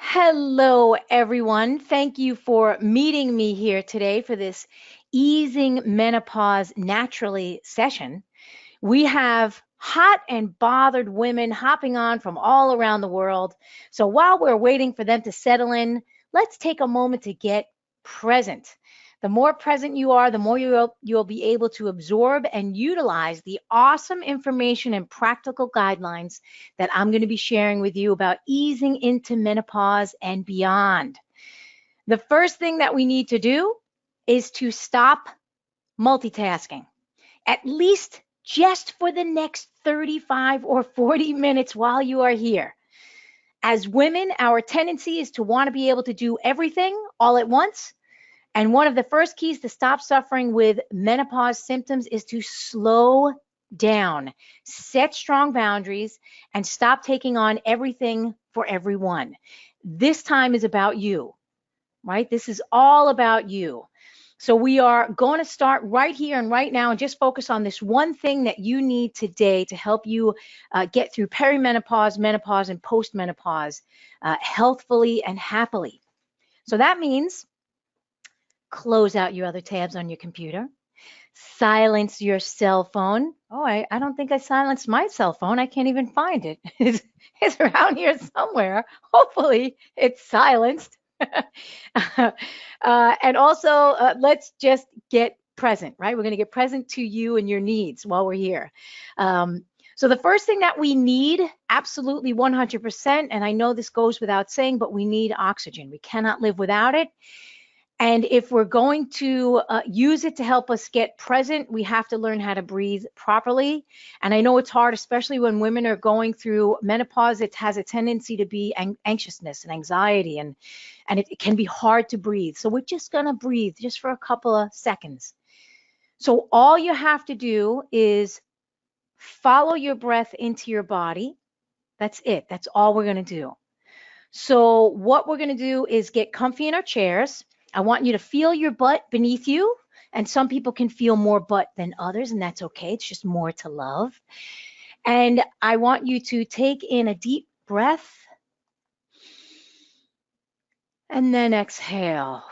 Hello, everyone. Thank you for meeting me here today for this Easing Menopause Naturally session. We have hot and bothered women hopping on from all around the world. So while we're waiting for them to settle in, let's take a moment to get present. The more present you are, the more you'll be able to absorb and utilize the awesome information and practical guidelines that I'm going to be sharing with you about easing into menopause and beyond. The first thing that we need to do is to stop multitasking, at least just for the next 35 or 40 minutes while you are here. As women, our tendency is to want to be able to do everything all at once. And one of the first keys to stop suffering with menopause symptoms is to slow down, set strong boundaries, and stop taking on everything for everyone. This time is about you, right? This is all about you. So we are going to start right here and right now and just focus on this one thing that you need today to help you get through perimenopause, menopause, and postmenopause healthfully and happily. So that means close out your other tabs on your computer, silence your cell phone. Oh, I don't think I silenced my cell phone. I can't even find it. It's around here somewhere. Hopefully it's silenced. And also, let's just get present, right? We're going to get present to you and your needs while we're here. So the first thing that we need, absolutely 100%, and I know this goes without saying, but we need oxygen. We cannot live without it. And if we're going to use it to help us get present, we have to learn how to breathe properly. And I know it's hard, especially when women are going through menopause. It has a tendency to be anxiousness and anxiety, and it can be hard to breathe. So we're just going to breathe just for a couple of seconds. So all you have to do is follow your breath into your body. That's it. That's all we're going to do. So what we're going to do is get comfy in our chairs. I want you to feel your butt beneath you. And some people can feel more butt than others, and that's okay. It's just more to love. And I want you to take in a deep breath and then exhale.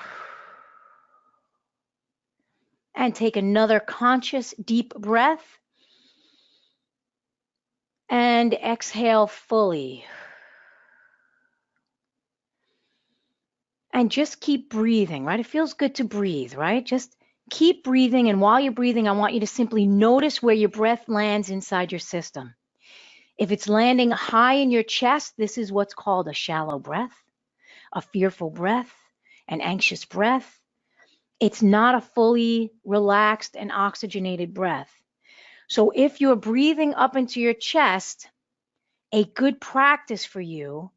And take another conscious deep breath and exhale fully. And just keep breathing, right? It feels good to breathe, right? Just keep breathing. And while you're breathing, I want you to simply notice where your breath lands inside your system. If it's landing high in your chest, this is what's called a shallow breath, a fearful breath, an anxious breath. It's not a fully relaxed and oxygenated breath. So if you're breathing up into your chest, a good practice for you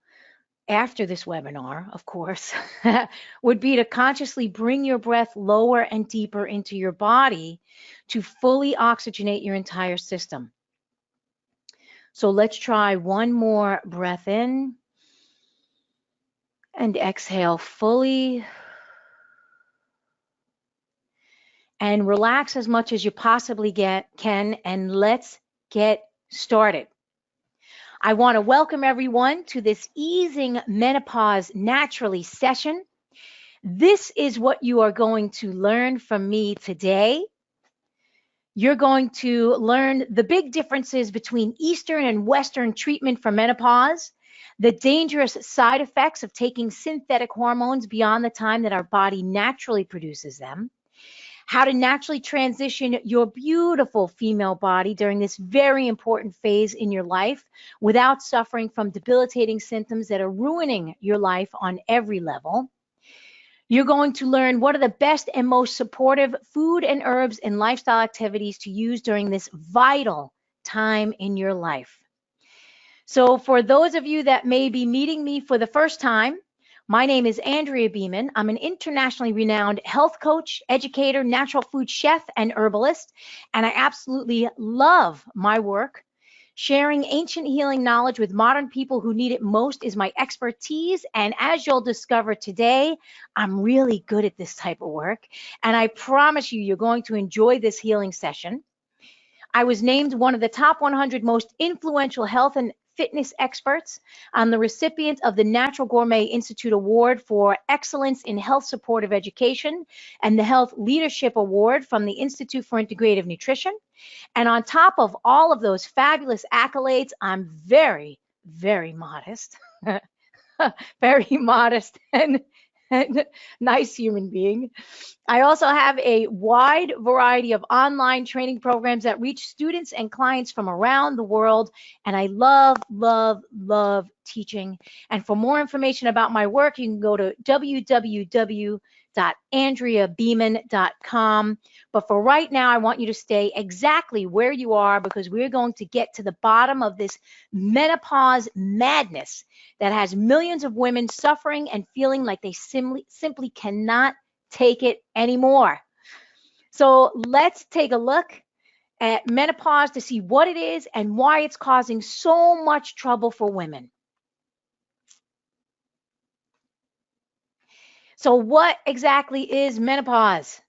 after this webinar, of course, would be to consciously bring your breath lower and deeper into your body to fully oxygenate your entire system. So let's try one more breath in and exhale fully. And relax as much as you possibly can, and let's get started. I want to welcome everyone to this Easing Menopause Naturally session. This is what you are going to learn from me today. You're going to learn the big differences between Eastern and Western treatment for menopause, the dangerous side effects of taking synthetic hormones beyond the time that our body naturally produces them, how to naturally transition your beautiful female body during this very important phase in your life without suffering from debilitating symptoms that are ruining your life on every level. You're going to learn what are the best and most supportive food and herbs and lifestyle activities to use during this vital time in your life. So for those of you that may be meeting me for the first time, my name is Andrea Beaman. I'm an internationally renowned health coach, educator, natural food chef, and herbalist, and I absolutely love my work. Sharing ancient healing knowledge with modern people who need it most is my expertise, and as you'll discover today, I'm really good at this type of work, and I promise you're going to enjoy this healing session. I was named one of the top 100 most influential health and fitness experts. I'm the recipient of the Natural Gourmet Institute Award for Excellence in Health Supportive Education and the Health Leadership Award from the Institute for Integrative Nutrition. And on top of all of those fabulous accolades, I'm very, very modest. Very modest and nice human being. I also have a wide variety of online training programs that reach students and clients from around the world. And I love, love, love teaching. And for more information about my work, you can go to www.andreabeaman.com. But for right now, I want you to stay exactly where you are because we're going to get to the bottom of this menopause madness that has millions of women suffering and feeling like they simply cannot take it anymore. So let's take a look at menopause to see what it is and why it's causing so much trouble for women. So what exactly is menopause?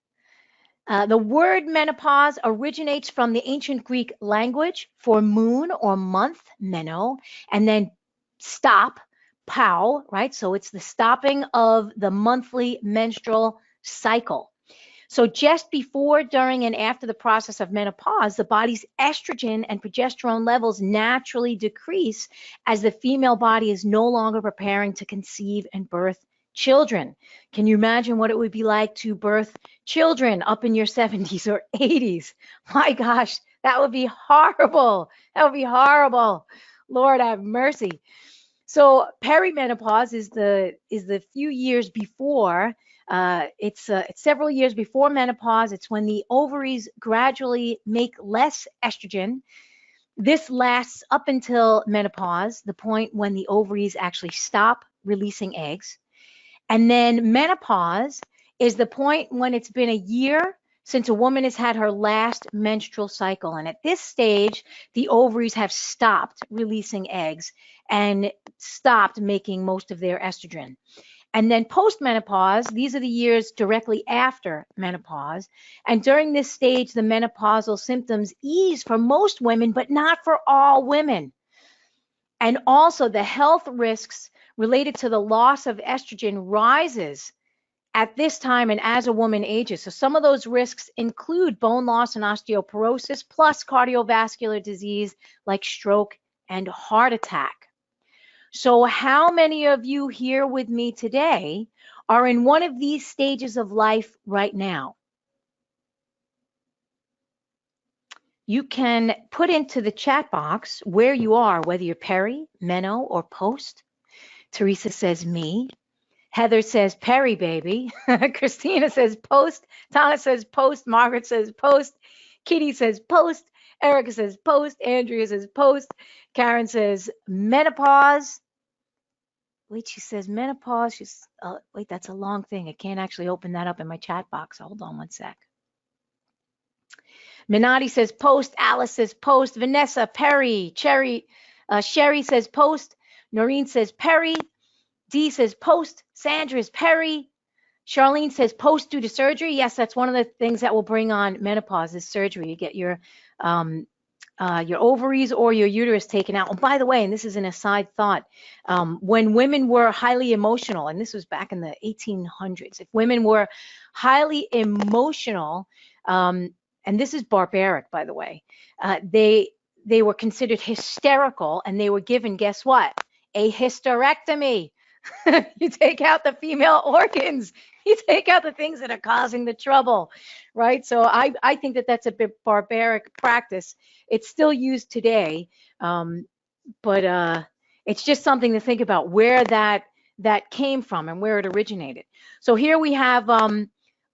The word menopause originates from the ancient Greek language for moon or month, meno, and then stop, pau, right? So it's the stopping of the monthly menstrual cycle. So just before, during, and after the process of menopause, the body's estrogen and progesterone levels naturally decrease as the female body is no longer preparing to conceive and birth children. Can you imagine what it would be like to birth children up in your 70s or 80s? My gosh, that would be horrible. That would be horrible. Lord have mercy. So perimenopause is the few years before. It's several years before menopause. It's when the ovaries gradually make less estrogen. This lasts up until menopause, the point when the ovaries actually stop releasing eggs. And then menopause is the point when it's been a year since a woman has had her last menstrual cycle. And at this stage, the ovaries have stopped releasing eggs and stopped making most of their estrogen. And then postmenopause, these are the years directly after menopause. And during this stage, the menopausal symptoms ease for most women, but not for all women. And also the health risks related to the loss of estrogen rises at this time and as a woman ages. So some of those risks include bone loss and osteoporosis, plus cardiovascular disease like stroke and heart attack. So how many of you here with me today are in one of these stages of life right now? You can put into the chat box where you are, whether you're peri, meno, or post. Teresa says me. Heather says peri, baby. Christina says post. Tana says post. Margaret says post. Kitty says post. Erica says post. Andrea says post. Karen says menopause. Wait, she says menopause. Wait, that's a long thing. I can't actually open that up in my chat box. Hold on one sec. Minati says post. Alice says post. Vanessa, peri. Cherry, Sherry says post. Noreen says peri. Dee says post. Sandra is peri. Charlene says post due to surgery. Yes, that's one of the things that will bring on menopause is surgery. You get your ovaries or your uterus taken out. Oh, by the way, and this is an aside thought, when women were highly emotional, and this was back in the 1800s, if women were highly emotional, and this is barbaric, by the way, they were considered hysterical, and they were given, guess what? A hysterectomy. You take out the female organs. You take out the things that are causing the trouble, right? So I think that that's a bit barbaric practice. It's still used today, but it's just something to think about where that came from and where it originated. So here we have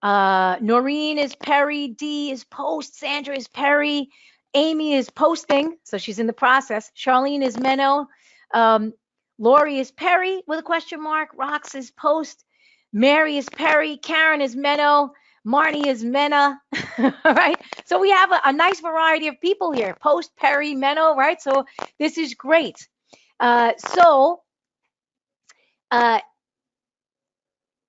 Noreen is peri, Dee is post, Sandra is peri, Amy is posting, so she's in the process. Charlene is meno. Lori is peri with a question mark. Rox is post. Mary is peri. Karen is meno. Marnie is mena. All right. So we have a nice variety of people here. Post, peri, meno, right? So this is great.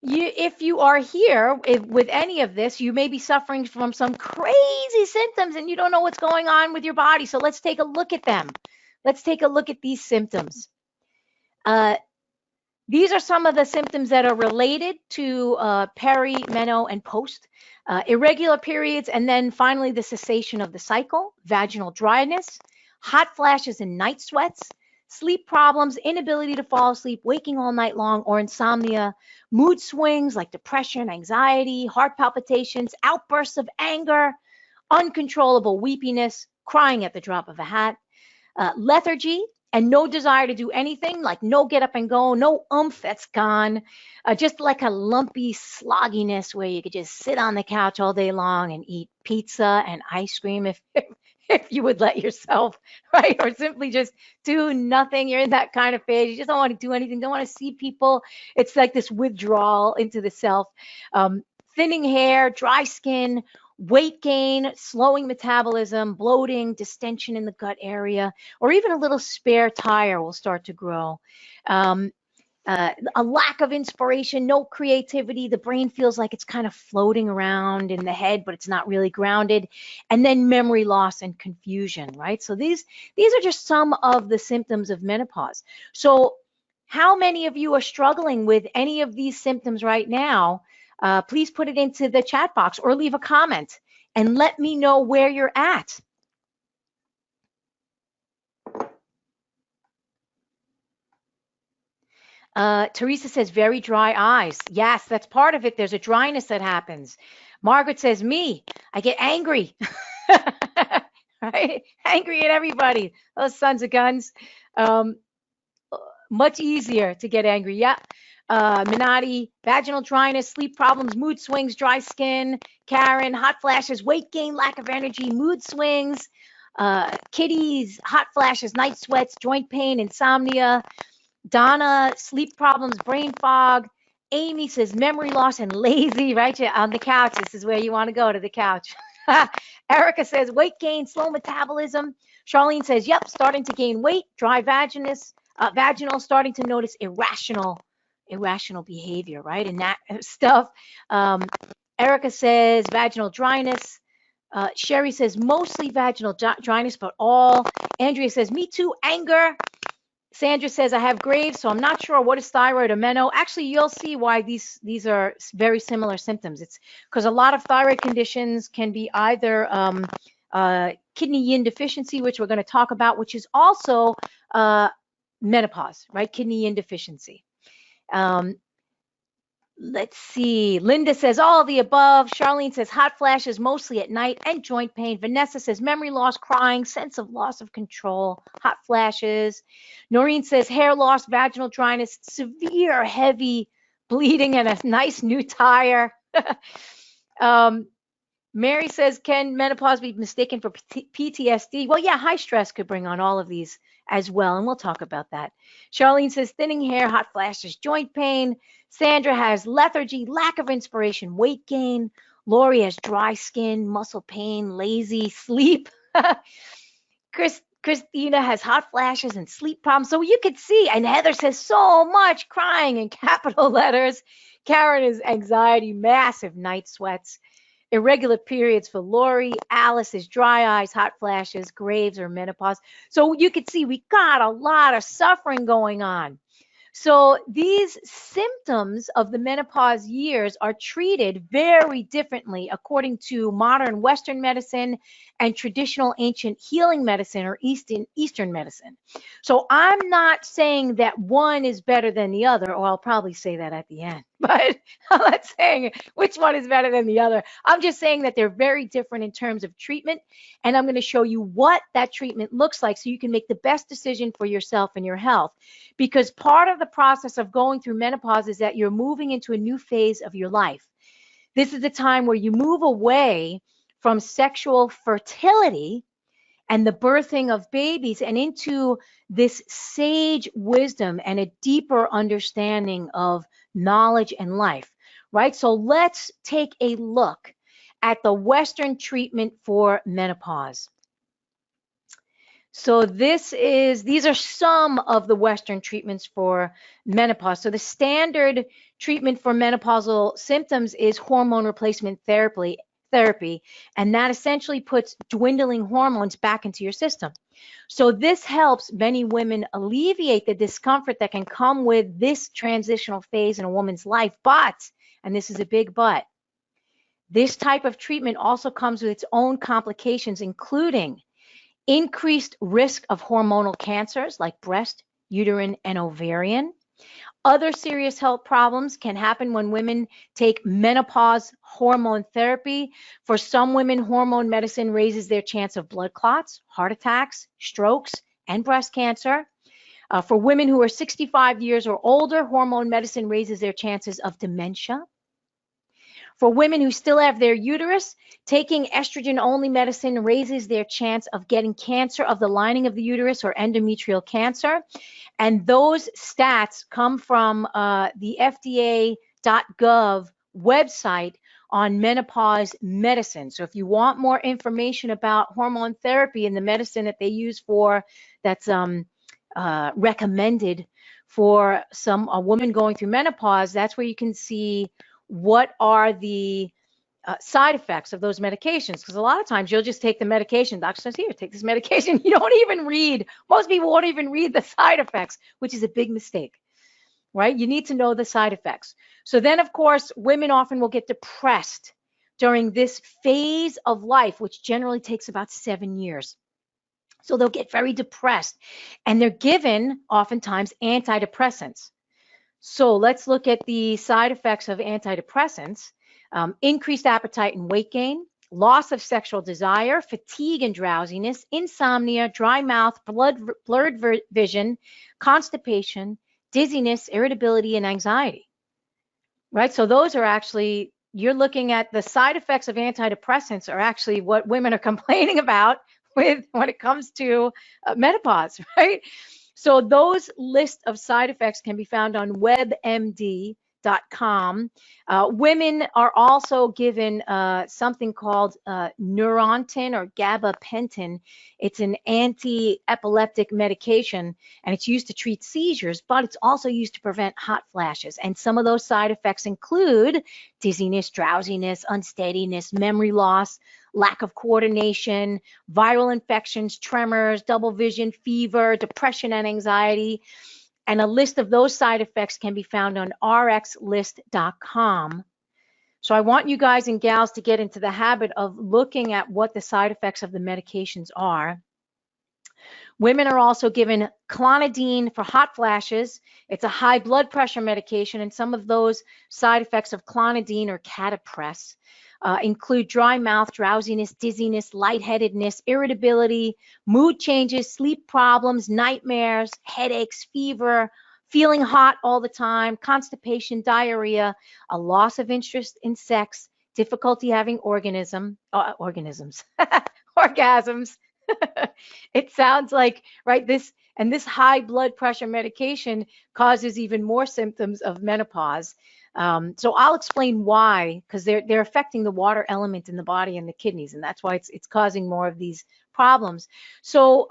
If you are here with any of this, you may be suffering from some crazy symptoms and you don't know what's going on with your body. So let's take a look at them. let's take a look at these symptoms. These are some of the symptoms that are related to peri, meno, and post. Irregular periods, and then finally the cessation of the cycle, vaginal dryness, hot flashes and night sweats, sleep problems, inability to fall asleep, waking all night long, or insomnia, mood swings like depression, anxiety, heart palpitations, outbursts of anger, uncontrollable weepiness, crying at the drop of a hat, lethargy, and no desire to do anything, like no get up and go, no oomph, that's gone. Just like a lumpy slogginess where you could just sit on the couch all day long and eat pizza and ice cream if you would let yourself, right? Or simply just do nothing. You're in that kind of phase. You just don't want to do anything, don't want to see people. It's like this withdrawal into the self. Thinning hair, dry skin, weight gain, slowing metabolism, bloating, distension in the gut area, or even a little spare tire will start to grow. A lack of inspiration, no creativity. The brain feels like it's kind of floating around in the head, but it's not really grounded. And then memory loss and confusion, right? So these are just some of the symptoms of menopause. So how many of you are struggling with any of these symptoms right now? Please put it into the chat box or leave a comment and let me know where you're at. Teresa says, very dry eyes. Yes, that's part of it. There's a dryness that happens. Margaret says, me, I get angry. Right? Angry at everybody. Those sons of guns. Much easier to get angry. Yeah. Minati, vaginal dryness, sleep problems, mood swings, dry skin. Karen, hot flashes, weight gain, lack of energy, mood swings. Kitties, hot flashes, night sweats, joint pain, insomnia. Donna, sleep problems, brain fog. Amy says memory loss and lazy, right? You're on the couch. This is where you want to go, to the couch. Erica says weight gain, slow metabolism. Charlene says, yep, starting to gain weight, dry vaginal, starting to notice irrational behavior, right? And that stuff. Erica says vaginal dryness. Sherry says mostly vaginal dryness, but all. Andrea says, me too, anger. Sandra says, I have Graves, so I'm not sure what is thyroid or meno. Actually, you'll see why these are very similar symptoms. It's because a lot of thyroid conditions can be either kidney yin deficiency, which we're going to talk about, which is also menopause, right? Kidney yin deficiency. Let's see. Linda says all of the above. Charlene says hot flashes mostly at night and joint pain. Vanessa says memory loss, crying, sense of loss of control, hot flashes. Noreen says hair loss, vaginal dryness, severe heavy bleeding, and a nice new tire. Mary says, can menopause be mistaken for PTSD? Well, yeah, high stress could bring on all of these as well, and we'll talk about that. Charlene says thinning hair, hot flashes, joint pain. Sandra has lethargy, lack of inspiration, weight gain. Lori has dry skin, muscle pain, lazy, sleep. Christina has hot flashes and sleep problems. So you could see, and Heather says so much, crying in capital letters. Karen is anxiety, massive night sweats. Irregular periods for Lori. Alice is dry eyes, hot flashes, Graves, or menopause. So you could see we got a lot of suffering going on. So these symptoms of the menopause years are treated very differently according to modern Western medicine and traditional ancient healing medicine or Eastern medicine. So I'm not saying that one is better than the other, or I'll probably say that at the end, but I'm not saying which one is better than the other. I'm just saying that they're very different in terms of treatment, and I'm going to show you what that treatment looks like so you can make the best decision for yourself and your health. Because part of the process of going through menopause is that you're moving into a new phase of your life. This is the time where you move away from sexual fertility and the birthing of babies and into this sage wisdom and a deeper understanding of knowledge and life, right? So let's take a look at the Western treatment for menopause. So these are some of the Western treatments for menopause. So the standard treatment for menopausal symptoms is hormone replacement therapy, therapy, and that essentially puts dwindling hormones back into your system. So this helps many women alleviate the discomfort that can come with this transitional phase in a woman's life. But, and this is a big but, this type of treatment also comes with its own complications, including increased risk of hormonal cancers like breast, uterine, and ovarian. Other serious health problems can happen when women take menopause hormone therapy. For some women, hormone medicine raises their chance of blood clots, heart attacks, strokes, and breast cancer. For women who are 65 years or older, hormone medicine raises their chances of dementia. For women who still have their uterus, taking estrogen-only medicine raises their chance of getting cancer of the lining of the uterus or endometrial cancer. And those stats come from the FDA.gov website on menopause medicine. So if you want more information about hormone therapy and the medicine that they use for that's recommended for a woman going through menopause, that's where you can see what are the side effects of those medications. Because a lot of times you'll just take the medication. Doctor says, here, take this medication. You don't even read. Most people won't even read the side effects, which is a big mistake, right? You need to know the side effects. So then, of course, women often will get depressed during this phase of life, which generally takes about 7 years. So they'll get very depressed, and they're given oftentimes antidepressants. So let's look at the side effects of antidepressants. Increased appetite and weight gain, loss of sexual desire, fatigue and drowsiness, insomnia, dry mouth, blurred vision, constipation, dizziness, irritability, and anxiety. Right? So those are actually, you're looking at the side effects of antidepressants are actually what women are complaining about when it comes to menopause, right? So those lists of side effects can be found on WebMD.com. Women are also given something called Neurontin or gabapentin. It's an anti-epileptic medication, and it's used to treat seizures, but it's also used to prevent hot flashes. And some of those side effects include dizziness, drowsiness, unsteadiness, memory loss, lack of coordination, viral infections, tremors, double vision, fever, depression, and anxiety. And a list of those side effects can be found on rxlist.com. So I want you guys and gals to get into the habit of looking at what the side effects of the medications are. Women are also given clonidine for hot flashes. It's a high blood pressure medication, and some of those side effects of clonidine or catapress include dry mouth, drowsiness, dizziness, lightheadedness, irritability, mood changes, sleep problems, nightmares, headaches, fever, feeling hot all the time, constipation, diarrhea, a loss of interest in sex, difficulty having orgasms. It sounds like, right, this high blood pressure medication causes even more symptoms of menopause. So I'll explain why, because they're affecting the water element in the body and the kidneys, and that's why it's causing more of these problems. So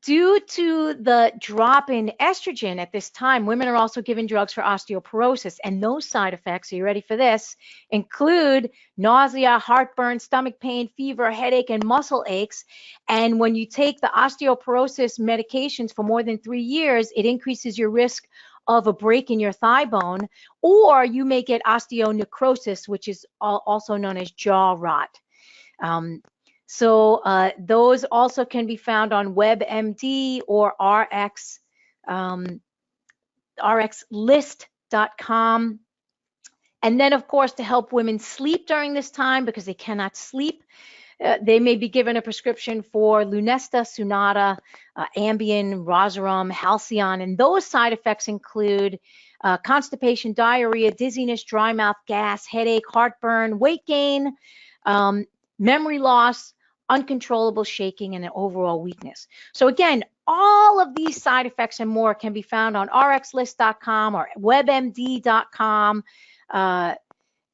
due to the drop in estrogen at this time, women are also given drugs for osteoporosis, and those side effects, are you ready for this, include nausea, heartburn, stomach pain, fever, headache, and muscle aches. And when you take the osteoporosis medications for more than 3 years, it increases your risk of a break in your thigh bone, or you may get osteonecrosis, which is also known as jaw rot. So those also can be found on WebMD or rxlist.com. And then, of course, to help women sleep during this time because they cannot sleep, they may be given a prescription for Lunesta, Sunata, Ambien, Rosarum, Halcyon, and those side effects include constipation, diarrhea, dizziness, dry mouth, gas, headache, heartburn, weight gain, memory loss, uncontrollable shaking, and an overall weakness. So again, all of these side effects and more can be found on rxlist.com or webmd.com.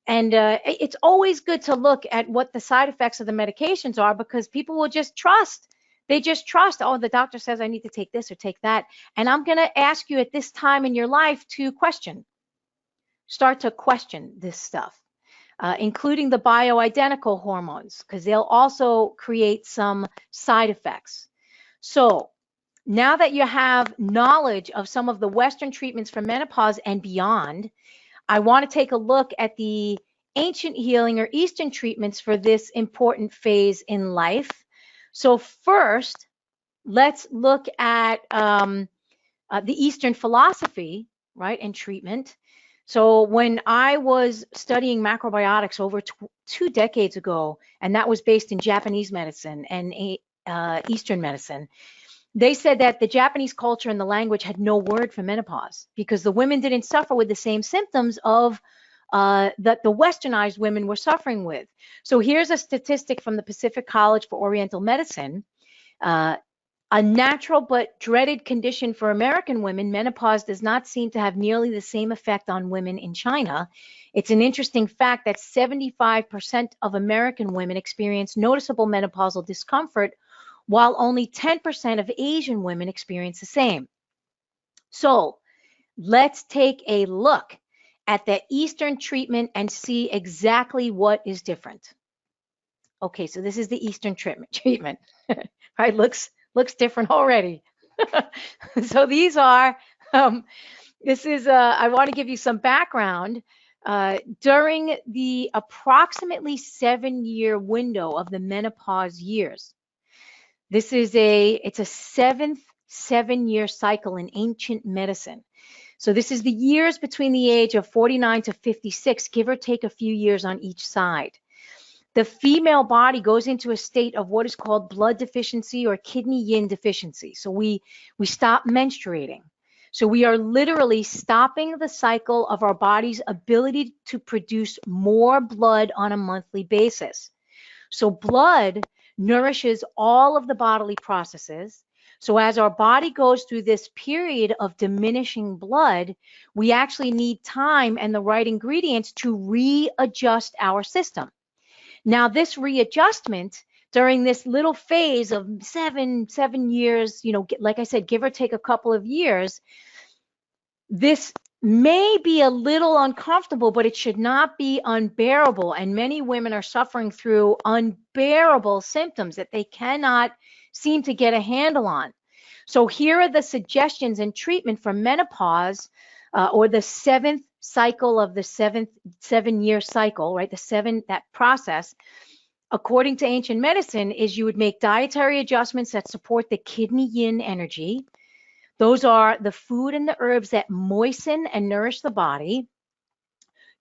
And it's always good to look at what the side effects of the medications are, because people will just trust. They just trust, oh, the doctor says I need to take this or take that. And I'm going to ask you at this time in your life to question. Start to question this stuff. including the bioidentical hormones, because they'll also create some side effects. So now that you have knowledge of some of the Western treatments for menopause and beyond, I want to take a look at the ancient healing or Eastern treatments for this important phase in life. So first, let's look at the Eastern philosophy, right, and treatment. So when I was studying macrobiotics over 2 decades ago, and that was based in Japanese medicine and Eastern medicine, they said that the Japanese culture and the language had no word for menopause because the women didn't suffer with the same symptoms of that the westernized women were suffering with. So here's a statistic from the Pacific College for Oriental Medicine. A natural but dreaded condition for American women, menopause does not seem to have nearly the same effect on women in China. It's an interesting fact that 75% of American women experience noticeable menopausal discomfort, while only 10% of Asian women experience the same. So let's take a look at the Eastern treatment and see exactly what is different. Okay, so this is the Eastern treatment. Right, looks different already. So these are, I want to give you some background. During the approximately 7-year window of the menopause years, it's a seventh 7-year cycle in ancient medicine. So this is the years between the age of 49 to 56, give or take a few years on each side. The female body goes into a state of what is called blood deficiency or kidney yin deficiency. So we stop menstruating. So we are literally stopping the cycle of our body's ability to produce more blood on a monthly basis. So blood nourishes all of the bodily processes. So as our body goes through this period of diminishing blood, we actually need time and the right ingredients to readjust our system. Now, this readjustment during this little phase of seven years, like I said, give or take a couple of years, this may be a little uncomfortable, but it should not be unbearable. And many women are suffering through unbearable symptoms that they cannot seem to get a handle on. So here are the suggestions and treatment for menopause, or the seventh cycle of the 7-year cycle, right? That process, according to ancient medicine, is you would make dietary adjustments that support the kidney yin energy. Those are the food and the herbs that moisten and nourish the body.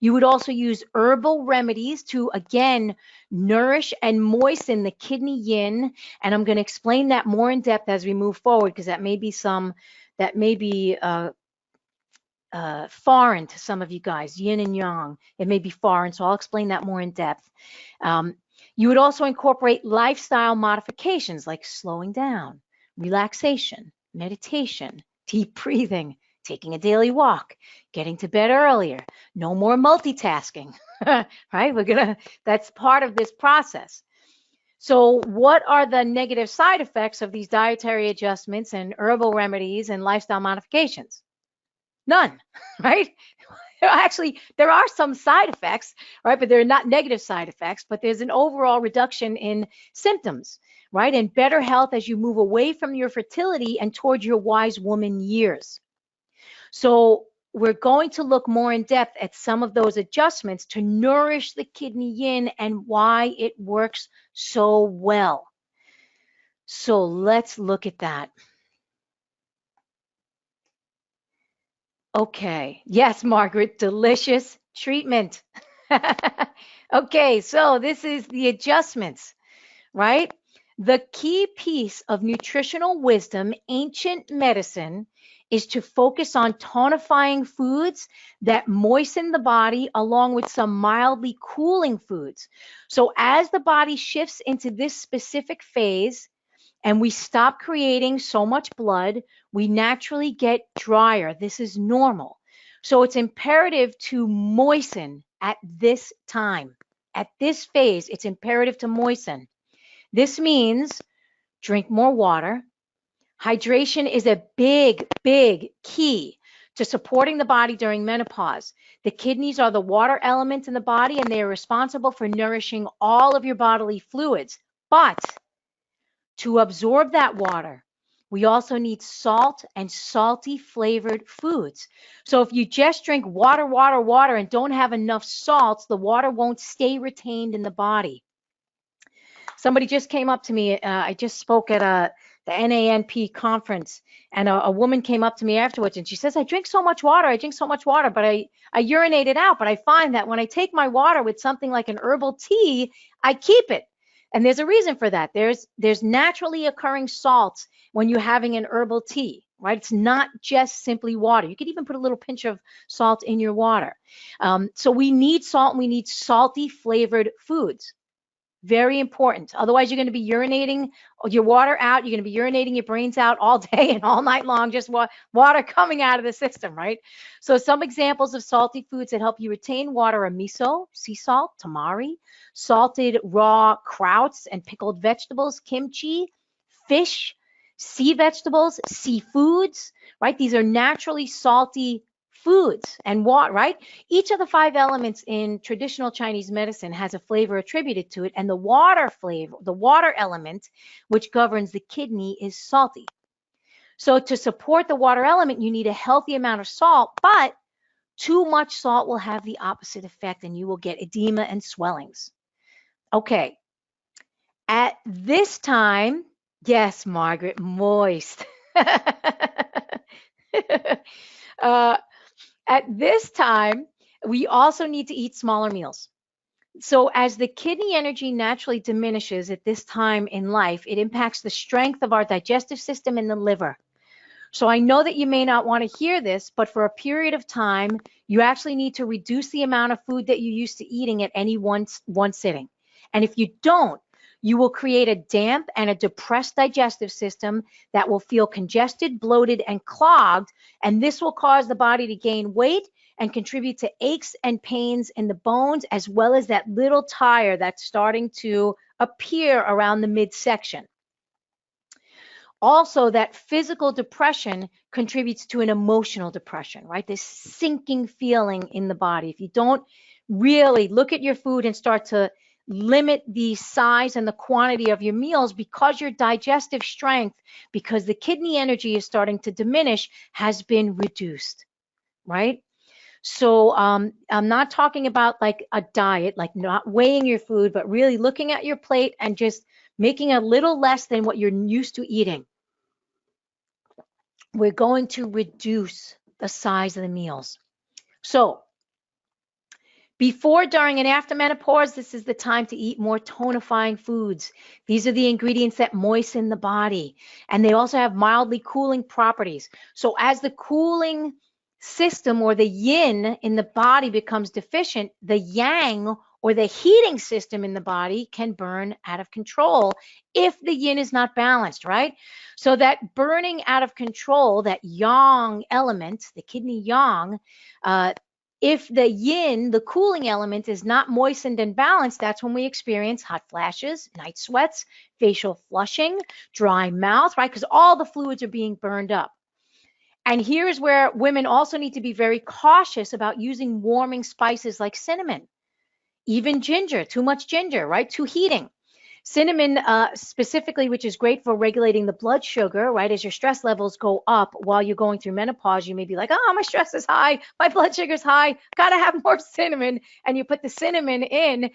You would also use herbal remedies to, again, nourish and moisten the kidney yin. And I'm going to explain that more in depth as we move forward, because that may be foreign to some of you guys, yin and yang. It may be foreign, so I'll explain that more in depth. You would also incorporate lifestyle modifications like slowing down, relaxation, meditation, deep breathing, taking a daily walk, getting to bed earlier, no more multitasking, right? That's part of this process. So what are the negative side effects of these dietary adjustments and herbal remedies and lifestyle modifications? None, right? Actually, there are some side effects, right? But they're not negative side effects, but there's an overall reduction in symptoms, right? And better health as you move away from your fertility and towards your wise woman years. So we're going to look more in depth at some of those adjustments to nourish the kidney yin and why it works so well. So let's look at that. Okay. Yes, Margaret, delicious treatment. Okay, so this is the adjustments, right? The key piece of nutritional wisdom, ancient medicine, is to focus on tonifying foods that moisten the body along with some mildly cooling foods. So as the body shifts into this specific phase, and we stop creating so much blood, we naturally get drier. This is normal. So it's imperative to moisten at this time. At this phase, it's imperative to moisten. This means drink more water. Hydration is a big, big key to supporting the body during menopause. The kidneys are the water element in the body, and they are responsible for nourishing all of your bodily fluids. But to absorb that water, we also need salt and salty flavored foods. So if you just drink water, water, water and don't have enough salts, the water won't stay retained in the body. Somebody just came up to me. I just spoke at the NANP conference, and a woman came up to me afterwards, and she says, I drink so much water, but I urinate it out. But I find that when I take my water with something like an herbal tea, I keep it. And there's a reason for that. There's naturally occurring salts when you're having an herbal tea, right? It's not just simply water. You could even put a little pinch of salt in your water. So we need salt, and we need salty flavored foods. Very important. Otherwise, you're going to be urinating your water out. You're going to be urinating your brains out all day and all night long, just water coming out of the system, right? So some examples of salty foods that help you retain water are miso, sea salt, tamari, salted raw krauts and pickled vegetables, kimchi, fish, sea vegetables, seafoods, right? These are naturally salty foods and water, right? Each of the 5 elements in traditional Chinese medicine has a flavor attributed to it, and the water flavor, the water element, which governs the kidney, is salty. So to support the water element, you need a healthy amount of salt, but too much salt will have the opposite effect, and you will get edema and swellings. Okay. At this time, yes, Margaret, moist. At this time, we also need to eat smaller meals. So as the kidney energy naturally diminishes at this time in life, it impacts the strength of our digestive system and the liver. So I know that you may not want to hear this, but for a period of time, you actually need to reduce the amount of food that you're used to eating at any one sitting. And if you don't, you will create a damp and a depressed digestive system that will feel congested, bloated, and clogged. And this will cause the body to gain weight and contribute to aches and pains in the bones, as well as that little tire that's starting to appear around the midsection. Also, that physical depression contributes to an emotional depression, right? This sinking feeling in the body. If you don't really look at your food and start to limit the size and the quantity of your meals, because your digestive strength, because the kidney energy is starting to diminish, has been reduced, right? So I'm not talking about like a diet, like not weighing your food, but really looking at your plate and just making a little less than what you're used to eating. We're going to reduce the size of the meals. So before, during, and after menopause, this is the time to eat more tonifying foods. These are the ingredients that moisten the body, and they also have mildly cooling properties. So as the cooling system or the yin in the body becomes deficient, the yang or the heating system in the body can burn out of control if the yin is not balanced, right? So that burning out of control, that yang element, the kidney yang, if the yin, the cooling element, is not moistened and balanced, that's when we experience hot flashes, night sweats, facial flushing, dry mouth, right? Because all the fluids are being burned up. And here's where women also need to be very cautious about using warming spices like cinnamon, even ginger, too much ginger, right? Too heating. Cinnamon specifically, which is great for regulating the blood sugar, right? As your stress levels go up while you're going through menopause, you may be like, oh, my stress is high, my blood sugar's high, gotta have more cinnamon. And you put the cinnamon in.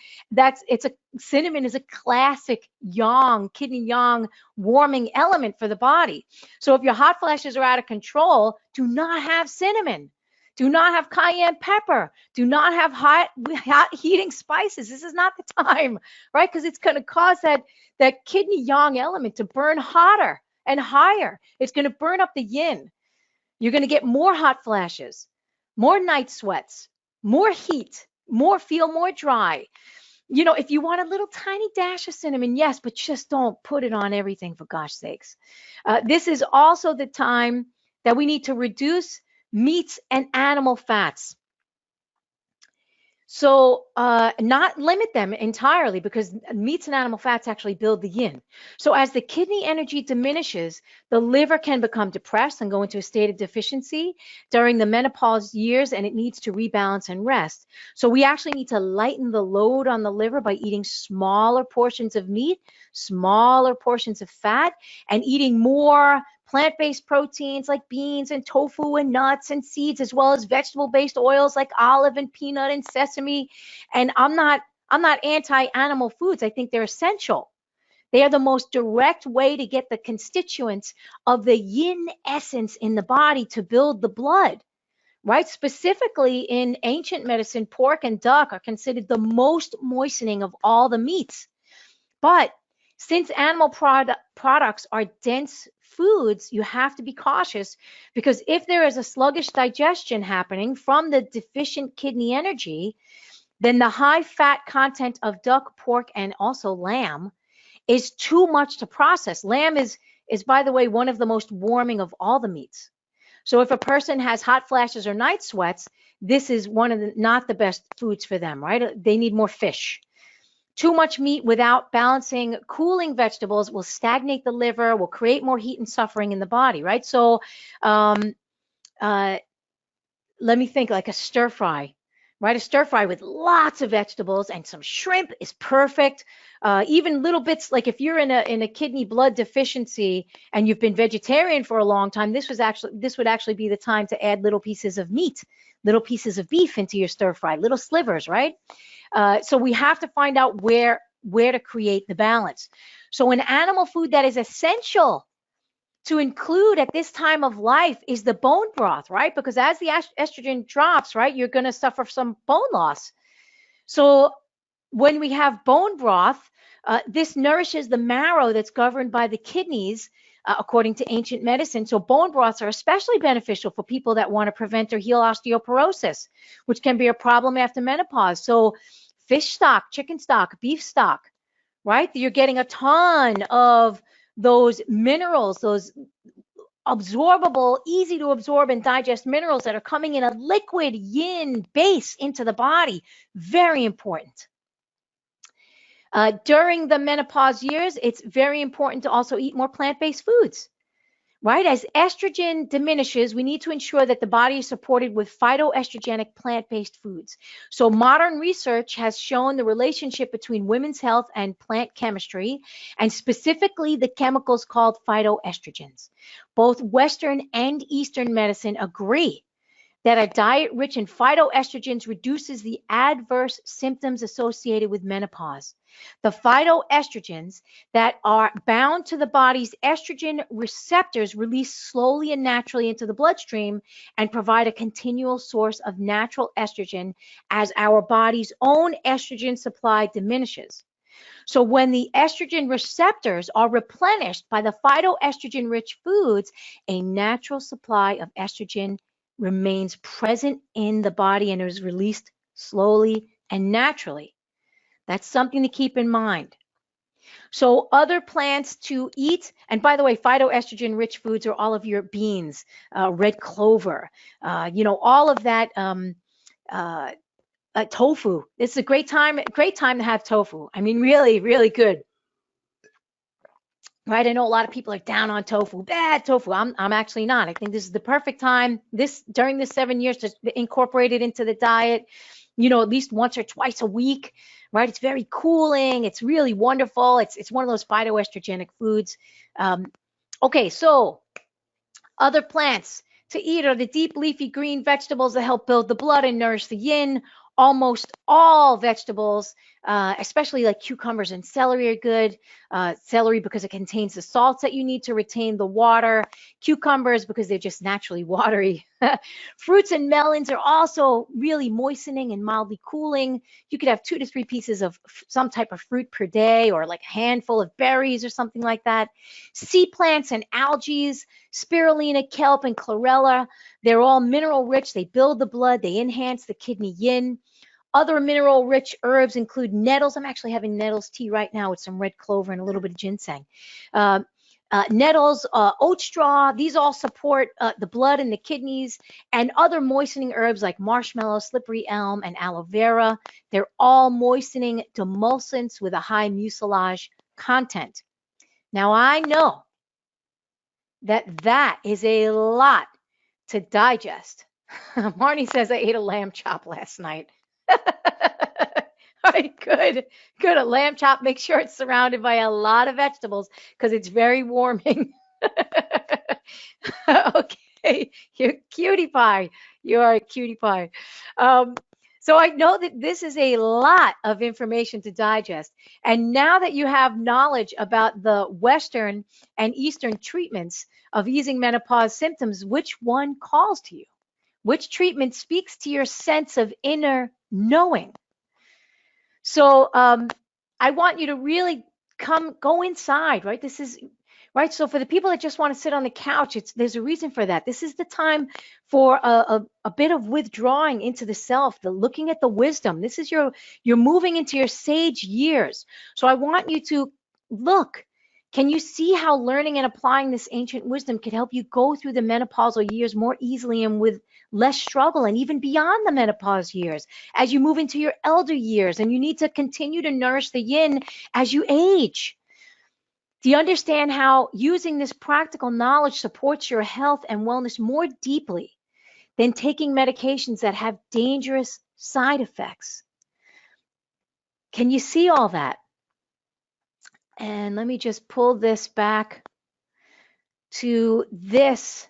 Cinnamon is a classic yang, kidney yang warming element for the body. So if your hot flashes are out of control, do not have cinnamon. Do not have cayenne pepper. Do not have hot heating spices. This is not the time, right? Because it's going to cause that kidney yang element to burn hotter and higher. It's going to burn up the yin. You're going to get more hot flashes, more night sweats, more heat, feel more dry. You know, if you want a little tiny dash of cinnamon, yes, but just don't put it on everything, for gosh sakes. This is also the time that we need to reduce meats and animal fats. So not limit them entirely, because meats and animal fats actually build the yin. So as the kidney energy diminishes, the liver can become depressed and go into a state of deficiency during the menopause years, and it needs to rebalance and rest. So we actually need to lighten the load on the liver by eating smaller portions of meat, smaller portions of fat, and eating more plant-based proteins like beans and tofu and nuts and seeds, as well as vegetable-based oils like olive and peanut and sesame. And I'm not anti-animal foods. I think they're essential. They are the most direct way to get the constituents of the yin essence in the body to build the blood, right? Specifically in ancient medicine, pork and duck are considered the most moistening of all the meats. But since animal products are dense foods, you have to be cautious, because if there is a sluggish digestion happening from the deficient kidney energy, then the high fat content of duck, pork, and also lamb is too much to process. Lamb is by the way, one of the most warming of all the meats. So if a person has hot flashes or night sweats, this is one of the not the best foods for them, right? They need more fish. Too much meat without balancing cooling vegetables will stagnate the liver, will create more heat and suffering in the body, right? So um, uh, let me think, like a stir fry, right? A stir fry with lots of vegetables and some shrimp is perfect. Even little bits, like if you're in a kidney blood deficiency and you've been vegetarian for a long time, this would actually be the time to add little pieces of meat, little pieces of beef into your stir fry, little slivers, right? So we have to find out where to create the balance. So an animal food that is essential to include at this time of life is the bone broth, right? Because as the estrogen drops, right, you're going to suffer some bone loss. So when we have bone broth, this nourishes the marrow that's governed by the kidneys, according to ancient medicine. So bone broths are especially beneficial for people that want to prevent or heal osteoporosis, which can be a problem after menopause. So fish stock, chicken stock, beef stock, right? You're getting a ton of those minerals, those absorbable, easy to absorb and digest minerals that are coming in a liquid yin base into the body. Very important. During the menopause years, it's very important to also eat more plant-based foods, right? As estrogen diminishes, we need to ensure that the body is supported with phytoestrogenic plant-based foods. So modern research has shown the relationship between women's health and plant chemistry, and specifically the chemicals called phytoestrogens. Both Western and Eastern medicine agree that a diet rich in phytoestrogens reduces the adverse symptoms associated with menopause. The phytoestrogens that are bound to the body's estrogen receptors release slowly and naturally into the bloodstream and provide a continual source of natural estrogen as our body's own estrogen supply diminishes. So when the estrogen receptors are replenished by the phytoestrogen-rich foods, a natural supply of estrogen remains present in the body and is released slowly and naturally. That's something to keep in mind. So other plants to eat, and by the way, phytoestrogen-rich foods are all of your beans, red clover, all of that. Tofu. It's a great time to have tofu. I mean, really, really good. Right? I know a lot of people are down on tofu, bad tofu. I'm actually not. I think this is the perfect time during this 7 years to incorporate it into the diet, at least once or twice a week, right? It's very cooling. It's really wonderful. It's one of those phytoestrogenic foods. Okay, so other plants to eat are the deep leafy green vegetables that help build the blood and nourish the yin. Almost all vegetables, especially like cucumbers and celery, are good. Celery because it contains the salts that you need to retain the water. Cucumbers because they're just naturally watery. Fruits and melons are also really moistening and mildly cooling. You could have 2 to 3 pieces of some type of fruit per day, or like a handful of berries or something like that. Sea plants and algae, spirulina, kelp, and chlorella, they're all mineral rich. They build the blood. They enhance the kidney yin. Other mineral rich herbs include nettles. I'm actually having nettles tea right now with some red clover and a little bit of ginseng. nettles, oat straw. These all support the blood and the kidneys, and other moistening herbs like marshmallow, slippery elm, and aloe vera. They're all moistening demulcents with a high mucilage content. Now, I know that is a lot to digest. Marnie says I ate a lamb chop last night. All right, good. Good. A lamb chop. Make sure it's surrounded by a lot of vegetables because it's very warming. Okay, you're cutie pie. You are a cutie pie. Um, so I know that this is a lot of information to digest. And now that you have knowledge about the Western and Eastern treatments of easing menopause symptoms, which one calls to you? Which treatment speaks to your sense of inner knowing? So I want you to really go inside, right? This is right. So for the people that just want to sit on the couch, there's a reason for that. This is the time for a bit of withdrawing into the self, the looking at the wisdom. This is you're moving into your sage years. So I want you to look. Can you see how learning and applying this ancient wisdom could help you go through the menopausal years more easily and with less struggle, and even beyond the menopause years as you move into your elder years and you need to continue to nourish the yin as you age? Do you understand how using this practical knowledge supports your health and wellness more deeply than taking medications that have dangerous side effects? Can you see all that? And let me just pull this back to this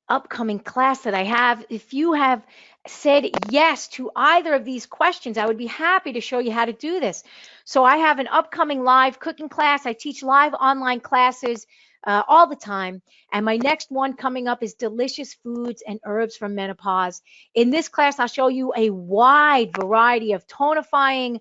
upcoming class that I have. If you have said yes to either of these questions, I would be happy to show you how to do this. So I have an upcoming live cooking class. I teach live online classes all the time. And my next one coming up is delicious foods and herbs from menopause. In this class, I'll show you a wide variety of tonifying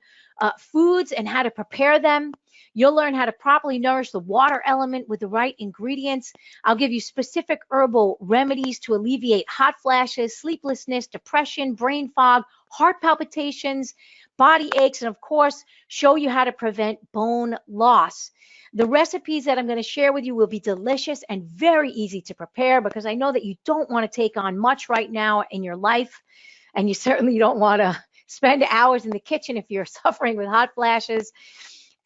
foods and how to prepare them. You'll learn how to properly nourish the water element with the right ingredients. I'll give you specific herbal remedies to alleviate hot flashes, sleeplessness, depression, brain fog, heart palpitations, body aches, and of course, show you how to prevent bone loss. The recipes that I'm going to share with you will be delicious and very easy to prepare because I know that you don't want to take on much right now in your life, and you certainly don't want to spend hours in the kitchen if you're suffering with hot flashes.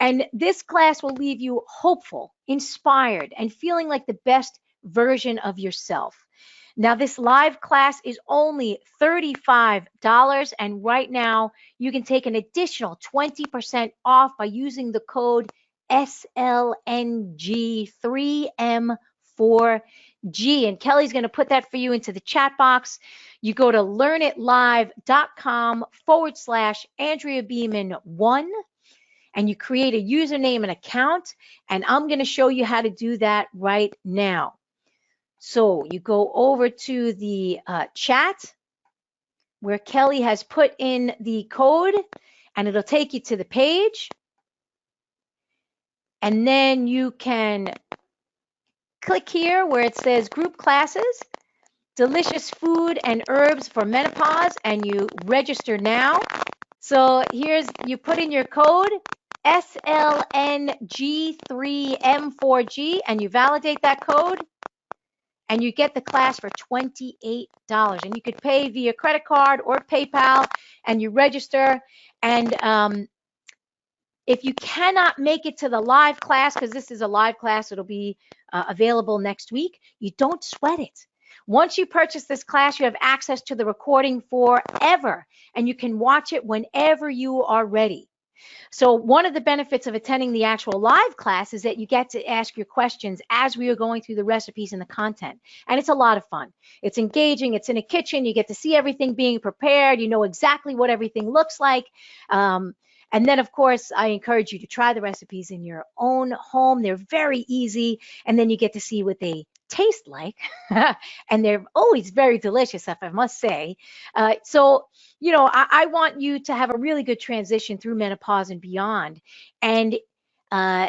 And this class will leave you hopeful, inspired, and feeling like the best version of yourself. Now, this live class is only $35, and right now you can take an additional 20% off by using the code SLNG3M4G. And Kelly's going to put that for you into the chat box. You go to learnitlive.com/Andrea Beaman 1. And you create a username and account, and I'm going to show you how to do that right now. So you go over to the chat where Kelly has put in the code, and it'll take you to the page. And then you can click here where it says group classes, delicious food and herbs for menopause, and you register now. So you put in your code, SLNG3M4G, and you validate that code, and you get the class for $28. And you could pay via credit card or PayPal, and you register. And if you cannot make it to the live class, because this is a live class, it'll be available next week, you don't sweat it. Once you purchase this class, you have access to the recording forever, and you can watch it whenever you are ready. So one of the benefits of attending the actual live class is that you get to ask your questions as we are going through the recipes and the content. And it's a lot of fun. It's engaging. It's in a kitchen. You get to see everything being prepared. You know exactly what everything looks like. And then, of course, I encourage you to try the recipes in your own home. They're very easy. And then you get to see what they taste like. And they're always very delicious, if I must say. So, you know, I want you to have a really good transition through menopause and beyond. And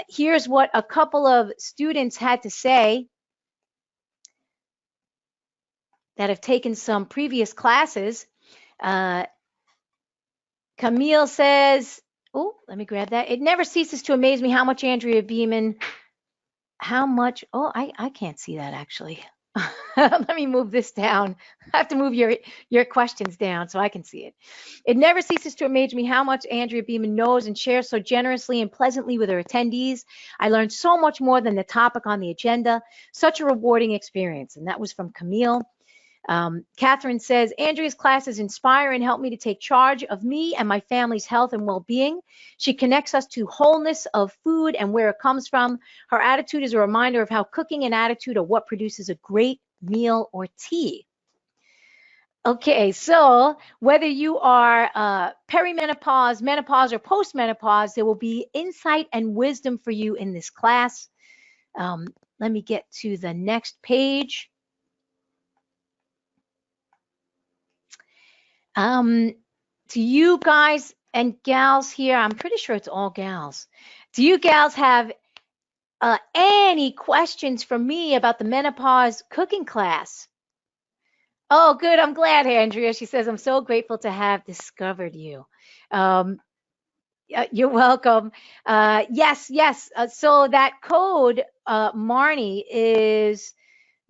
here's what a couple of students had to say that have taken some previous classes. Camille says, Oh, let me grab that. It never ceases to amaze me how much Andrea Beaman, how much, oh, I can't see that actually. Let me move this down. I have to move your questions down so I can see it. It never ceases to amaze me how much Andrea Beaman knows and shares so generously and pleasantly with her attendees. I learned so much more than the topic on the agenda. Such a rewarding experience. And that was from Camille. Catherine says, Andrea's classes inspire and help me to take charge of me and my family's health and well-being. She connects us to wholeness of food and where it comes from. Her attitude is a reminder of how cooking and attitude are what produces a great meal or tea. Okay, so whether you are perimenopause, menopause, or postmenopause, there will be insight and wisdom for you in this class. Let me get to the next page. Do you guys and gals here, I'm pretty sure it's all gals. Do you gals have any questions for me about the menopause cooking class? Oh, good. I'm glad, Andrea. She says, I'm so grateful to have discovered you. You're welcome. Yes, yes. So that code, Marnie,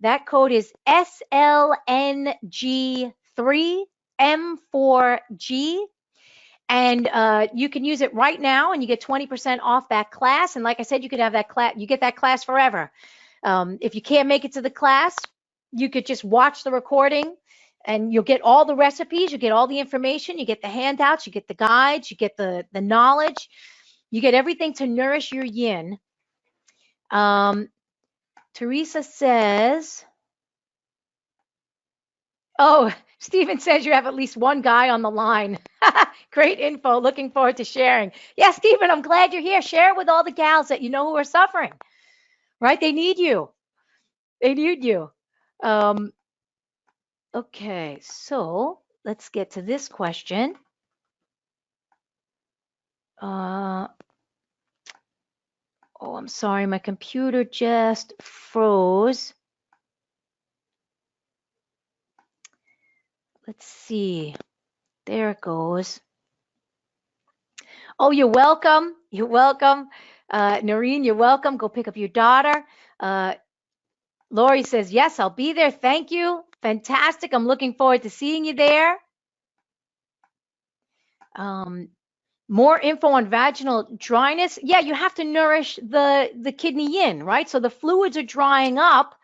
that code is SLNG3M4G. And you can use it right now and you get 20% off that class. And like I said, you could have that class, you get that class forever. If you can't make it to the class, you could just watch the recording and you'll get all the recipes, you get all the information, you get the handouts, you get the guides, you get the knowledge, you get everything to nourish your yin. Teresa says, oh, Stephen says you have at least one guy on the line. Great info. Looking forward to sharing. Yeah, Stephen, I'm glad you're here. Share it with all the gals that you know who are suffering, right? They need you. They need you. Okay, so let's get to this question. Oh, I'm sorry. My computer just froze. Let's see. There it goes. Oh, you're welcome. You're welcome. Noreen, you're welcome. Go pick up your daughter. Lori says, yes, I'll be there. Thank you. Fantastic. I'm looking forward to seeing you there. More info on vaginal dryness. Yeah, you have to nourish the kidney yin, right? So the fluids are drying up.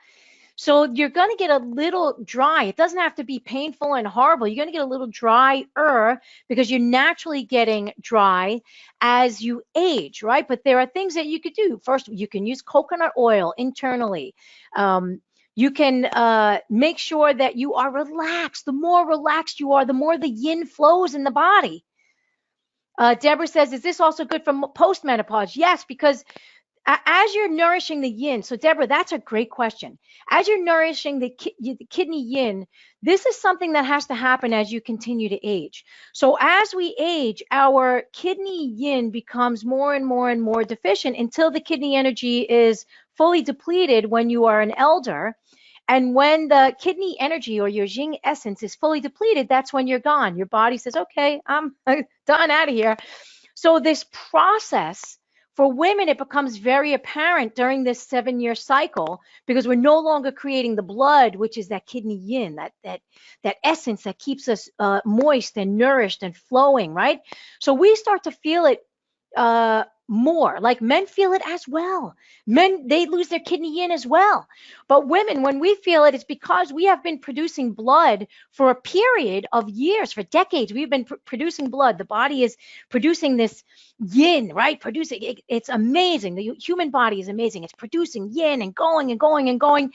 So you're going to get a little dry. It doesn't have to be painful and horrible. You're going to get a little drier because you're naturally getting dry as you age, right? But there are things that you could do. First, you can use coconut oil internally. You can make sure that you are relaxed. The more relaxed you are, the more the yin flows in the body. Deborah says, is this also good for postmenopause? Yes, because as you're nourishing the yin, so Deborah, that's a great question. As you're nourishing the kidney yin, this is something that has to happen as you continue to age. So as we age, our kidney yin becomes more and more and more deficient until the kidney energy is fully depleted when you are an elder. And when the kidney energy or your yin essence is fully depleted, that's when you're gone. Your body says, okay, I'm done out of here. So this process, for women, it becomes very apparent during this 7-year cycle because we're no longer creating the blood, which is that kidney yin, that essence that keeps us moist and nourished and flowing, right? So we start to feel it more. Like men feel it as well. Men, they lose their kidney yin as well. But women, when we feel it, it's because we have been producing blood for a period of years, for decades. We've been producing blood. The body is producing this yin, right? Producing it, it's amazing. The human body is amazing. It's producing yin and going and going and going.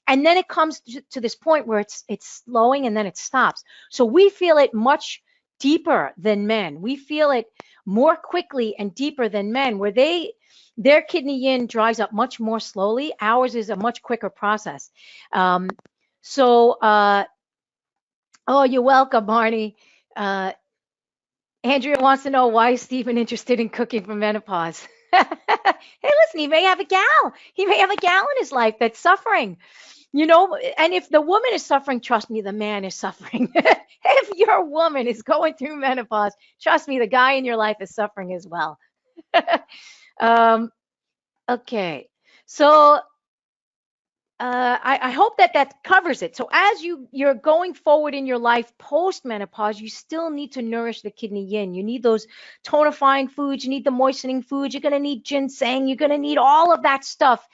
And then it comes to this point where it's slowing and then it stops. So we feel it much deeper than men. We feel it more quickly and deeper than men, where their kidney yin dries up much more slowly. Ours is a much quicker process. Oh, you're welcome, Marnie. Andrea wants to know why is Stephen interested in cooking for menopause. Hey, listen, he may have a gal. He may have a gal in his life that's suffering. You know, and if the woman is suffering, trust me, the man is suffering. If your woman is going through menopause, trust me, the guy in your life is suffering as well. um, okay. So I hope that that covers it. So as you're going forward in your life post menopause, you still need to nourish the kidney yin. You need those tonifying foods. You need the moistening foods. You're going to need ginseng. You're going to need all of that stuff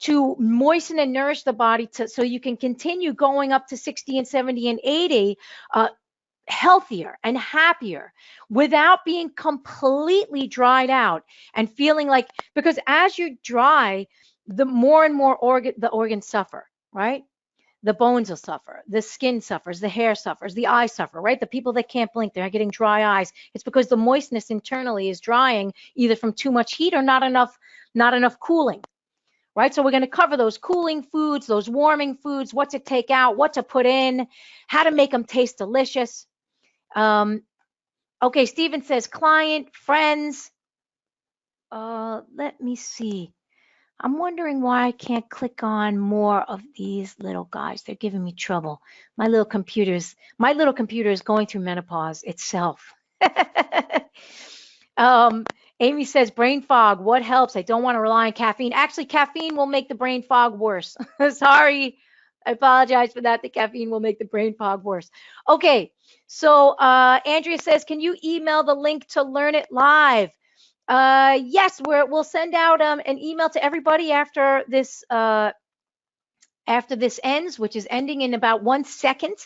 to moisten and nourish the body so you can continue going up to 60 and 70 and 80 healthier and happier without being completely dried out and feeling like, because as you dry, the more and more the organs suffer, right? The bones will suffer, the skin suffers, the hair suffers, the eyes suffer, right? The people that can't blink, they're getting dry eyes. It's because the moistness internally is drying either from too much heat or not enough cooling, right? So we're going to cover those cooling foods, those warming foods, what to take out, what to put in, how to make them taste delicious. Okay, Stephen says client, friends. Let me see. I'm wondering why I can't click on more of these little guys. They're giving me trouble. My little computer is going through menopause itself. Amy says brain fog. What helps? I don't want to rely on caffeine. Actually, caffeine will make the brain fog worse. Sorry. I apologize for that. The caffeine will make the brain fog worse. Okay. So Andrea says, can you email the link to Learn It Live? Yes, we'll send out an email to everybody after this ends, which is ending in about 1 second.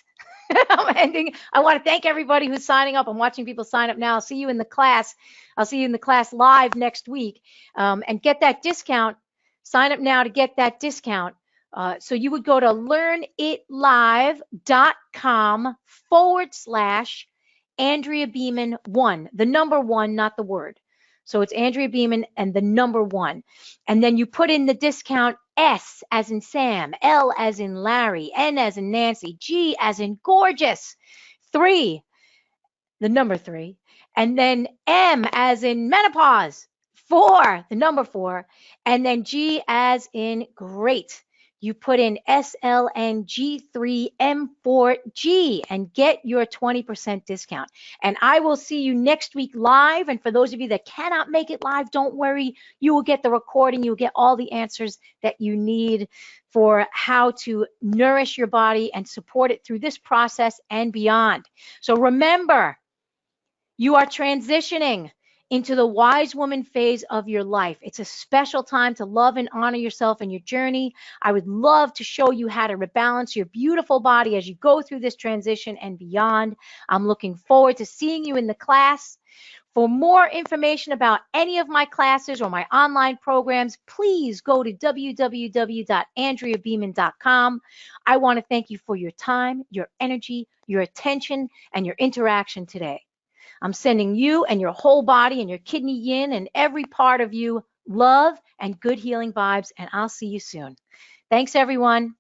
I'm ending. I want to thank everybody who's signing up. I'm watching people sign up now. I'll see you in the class. I'll see you in the class live next week, and get that discount. Sign up now to get that discount. So you would go to learnitlive.com/Andrea Beaman 1, the number 1, not the word. So it's Andrea Beaman and the number 1. And then you put in the discount S as in Sam, L as in Larry, N as in Nancy, G as in gorgeous, 3, the number 3, and then M as in menopause, 4, the number 4, and then G as in great. You put in SLNG3M4G and get your 20% discount. And I will see you next week live. And for those of you that cannot make it live, don't worry. You will get the recording. You'll get all the answers that you need for how to nourish your body and support it through this process and beyond. So remember, you are transitioning into the wise woman phase of your life. It's a special time to love and honor yourself and your journey. I would love to show you how to rebalance your beautiful body as you go through this transition and beyond. I'm looking forward to seeing you in the class. For more information about any of my classes or my online programs, please go to www.andreabeaman.com. I want to thank you for your time, your energy, your attention, and your interaction today. I'm sending you and your whole body and your kidney yin and every part of you love and good healing vibes, and I'll see you soon. Thanks, everyone.